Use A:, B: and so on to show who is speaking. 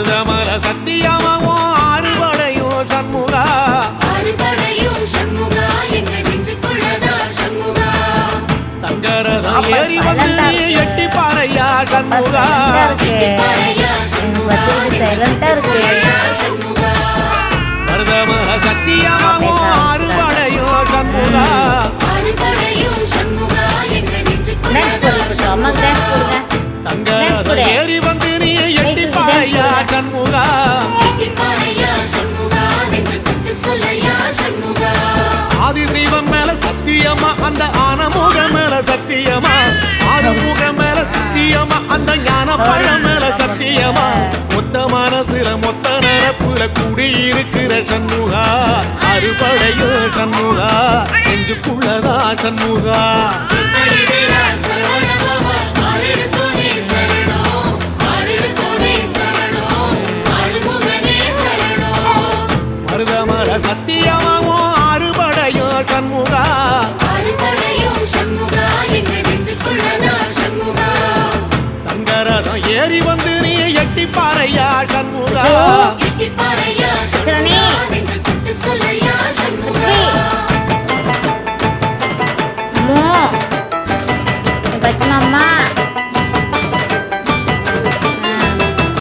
A: மருதமல சத்தியமாவோ அறுபடையும் சண்முகா தங்கரதம் ஏறி வந்து எட்டி பாறையா சண்முகா மருதமல சத்தியமாவோ அறுபடையும் சண்முகா தங்கரதம் ஏறி வந்து நீ எட்டி பாறையா சண்முகா ஆதிசைவம் மேல சத்தியமா அந்த ஆனமுக மேல சத்தியமா ஆறுமுக மேல சத்தியமா அந்த ஞான பழ மேல சத்தியமா மொத்த மனசுல மொத்த நரப்புல கூடியிருக்கிற சண்முகா அறுபடையோ சண்முகா நெஞ்சுக்குள்ளதா சண்முகா மருதமல சத்தியமாவோ அறுபடையோ சண்முகா தங்கரதம் ஏறி வந்து நீ எட்டி பாறையா சண்முகா